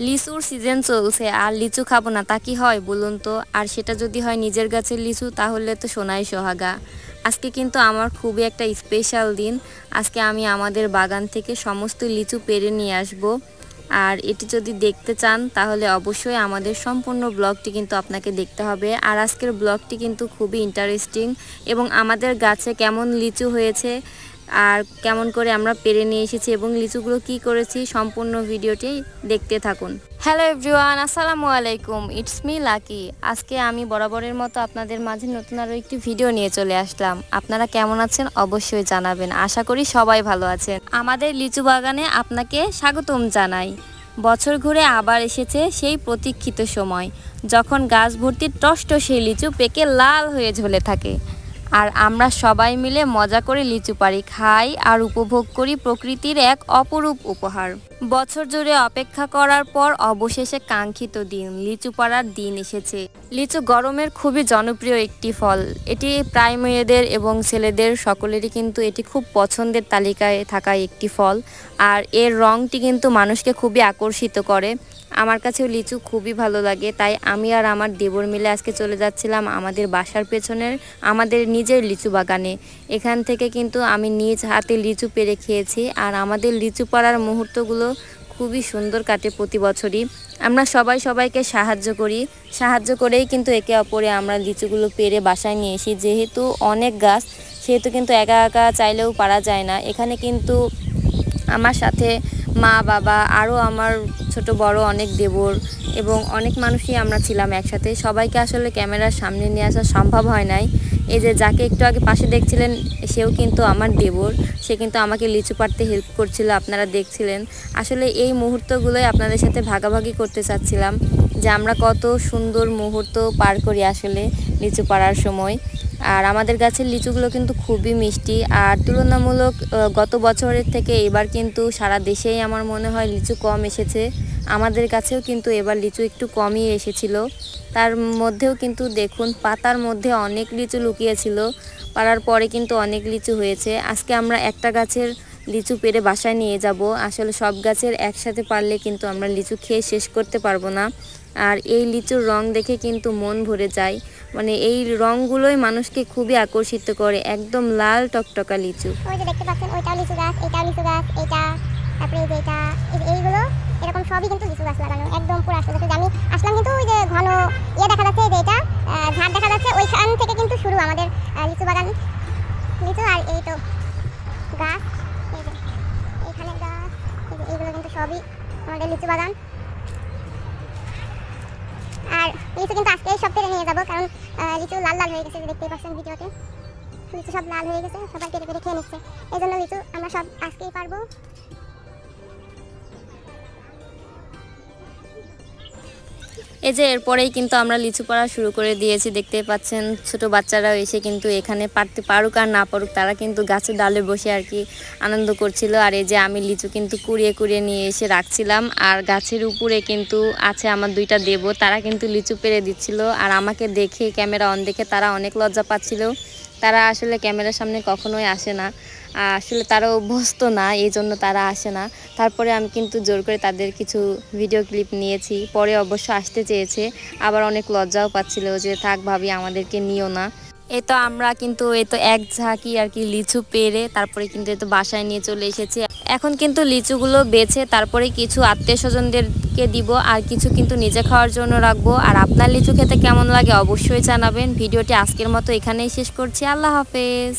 লিচুর সিজন চলছে আর লিচু খাবো না তা কি হয় বলুন তো। আর সেটা যদি হয় নিজের গাছের লিচু তাহলে তো সোনাই সোহাগা। আজকে কিন্তু আমার খুবই একটা স্পেশাল দিন। আজকে আমি আমাদের বাগান থেকে সমস্ত লিচু পেড়ে নিয়ে আসব। আর এটি যদি দেখতে চান তাহলে অবশ্যই আমাদের সম্পূর্ণ ব্লগটি কিন্তু আপনাকে দেখতে হবে। আর আজকের ব্লগটি কিন্তু খুবই ইন্টারেস্টিং এবং আমাদের গাছে কেমন লিচু হয়েছে আর কেমন করে আমরা পেরে নিয়ে এসেছি এবং লিচুগুলো কি করেছি সম্পূর্ণ ভিডিওটি দেখতে থাকুন। হ্যালো এভরিওয়ান, আসসালামু আলাইকুম, ইটস মি লাকি। আজকে আমি বরাবরের মতো আপনাদের মাঝে নতুন আরও একটি ভিডিও নিয়ে চলে আসলাম। আপনারা কেমন আছেন অবশ্যই জানাবেন। আশা করি সবাই ভালো আছেন। আমাদের লিচু বাগানে আপনাকে স্বাগতম জানাই। বছর ঘুরে আবার এসেছে সেই প্রতীক্ষিত সময়, যখন গাছ ভর্তি টষ্ট সেই লিচু পেকে লাল হয়ে ঝুলে থাকে আর আমরা সবাই মিলে মজা করে লিচু পাড়ি, খাই আর উপভোগ করি প্রকৃতির এক অপরূপ উপহার। বছর জুড়ে অপেক্ষা করার পর অবশেষে কাঙ্ক্ষিত দিন, লিচু পাড়ার দিন এসেছে। লিচু গরমের খুবই জনপ্রিয় একটি ফল। এটি প্রায় মেয়েদের এবং ছেলেদের সকলেরই কিন্তু এটি খুব পছন্দের তালিকায় থাকা একটি ফল। আর এর রঙটি কিন্তু মানুষকে খুবই আকর্ষিত করে। আমার কাছেও লিচু খুবই ভালো লাগে, তাই আমি আর আমার দেবর মিলে আজকে চলে যাচ্ছিলাম আমাদের বাসার পেছনের আমাদের নিজের লিচু বাগানে। এখান থেকে কিন্তু আমি নিজ হাতে লিচু পেড়ে খেয়েছি। আর আমাদের লিচু পাড়ার মুহূর্তগুলো খুবই সুন্দর কাটে প্রতি বছরই। আমরা সবাই সবাইকে সাহায্য করেই কিন্তু একে অপরে আমরা লিচুগুলো পেড়ে বাসায় নিয়ে এসি। যেহেতু অনেক গাছ, সেহেতু কিন্তু একা একা চাইলেও পারা যায় না। এখানে কিন্তু আমার সাথে মা, বাবা, আরও আমার ছোট বড় অনেক দেবর এবং অনেক মানুষই আমরা ছিলাম একসাথে। সবাইকে আসলে ক্যামেরার সামনে নিয়ে আসা সম্ভব হয় নাই। এই যে যাকে একটু আগে পাশে দেখছিলেন, সেও কিন্তু আমার দেবর। সে কিন্তু আমাকে লিচু পাড়তে হেল্প করছিল, আপনারা দেখছিলেন। আসলে এই মুহূর্তগুলোই আপনাদের সাথে ভাগাভাগি করতে চাচ্ছিলাম, যে আমরা কত সুন্দর মুহূর্ত পার করি আসলে লিচু পাড়ার সময়। আর আমাদের গাছের লিচুগুলো কিন্তু খুবই মিষ্টি। আর তুলনামূলক গত বছরের থেকে এবার কিন্তু সারা দেশেই আমার মনে হয় লিচু কম এসেছে। আমাদের কাছেও কিন্তু এবার লিচু একটু কমই এসেছিল। তার মধ্যেও কিন্তু দেখুন পাতার মধ্যে অনেক লিচু লুকিয়েছিল। পাড়ার পরে কিন্তু অনেক লিচু হয়েছে। আজকে আমরা একটা গাছের লিচু পেড়ে বাসায় নিয়ে যাব। আসলে সব গাছের একসাথে পারলে কিন্তু আমরা লিচু খেয়ে শেষ করতে পারবো না। আর এই লিচুর রং দেখে কিন্তু মন ভরে যায়। মানে এই রংগুলোই মানুষকে খুবই আকর্ষিত করে। একদম লাল টকটকা লিচু। ওই যে দেখতে পাচ্ছেন, ওইটাও লিচু গাছ, এটাও লিচু গাছ, এইটা, তারপরে এই যে এটা, এইগুলো এরকম সবই কিন্তু লিচু গাছ লাগানো। একদম পুরো আসতে যাচ্ছে। আমি আসলাম কিন্তু ওই যে ঘন দেখা যাচ্ছে, যে এটা ঝাড় দেখা যাচ্ছে, ওইখান থেকে কিন্তু শুরু আমাদের লিচু বাগান। লিচু আর এই তো গাছ, এই যে এইখানে গাছ, এইগুলো কিন্তু সবই আমাদের লিচু বাগান। আর লিচু কিন্তু আজকে সব পেরে নিয়ে যাবো, কারণ লিচু লাল লাল হয়ে গেছে, দেখতেই পাচ্ছেন ভিডিওতে। লিচু সব লাল হয়ে গেছে, সবাই পেরে পেরে খেয়ে নিচ্ছে। এই জন্য লিচু আমরা সব আজকেই পারবো। এই যে এরপরেই কিন্তু আমরা লিচু পাড়া শুরু করে দিয়েছি। দেখতেই পাচ্ছেন ছোট বাচ্চারাও এসে কিন্তু এখানে পারতে পারুক আর না পারুক, তারা কিন্তু গাছের ডালে বসে আর কি আনন্দ করছিল। আর এই যে আমি লিচু কিন্তু কুড়িয়ে কুড়িয়ে নিয়ে এসে রাখছিলাম। আর গাছের উপরে কিন্তু আছে আমার দুইটা দেবর, তারা কিন্তু লিচু পেড়ে দিচ্ছিল। আর আমাকে দেখে, ক্যামেরা অন দেখে তারা অনেক লজ্জা পাচ্ছিল। তারা আসলে ক্যামেরার সামনে কখনোই আসে না, আসলে তারা অভ্যস্ত না, এই জন্য তারা আসে না। তারপরে আমি কিন্তু জোর করে তাদের কিছু ভিডিও ক্লিপ নিয়েছি। পরে অবশ্য আসতে চেয়েছে, আবার অনেক লজ্জাও পাচ্ছিল যে থাক ভাবি আমাদেরকে নিও না। এই তো আমরা কিন্তু এক ঝাঁকি আর কি লিচু পেড়ে তারপরে কিন্তু বাসায় নিয়ে চলে এসেছি। এখন কিন্তু লিচুগুলো বেছে তারপরে কিছু আত্মীয় স্বজনদেরকে দিব, আর কিছু কিন্তু নিজে খাওয়ার জন্য রাখবো। আর আপনার লিচু খেতে কেমন লাগে অবশ্যই জানাবেন। ভিডিওটি আজকের মতো এখানেই শেষ করছি। আল্লাহ হাফেজ।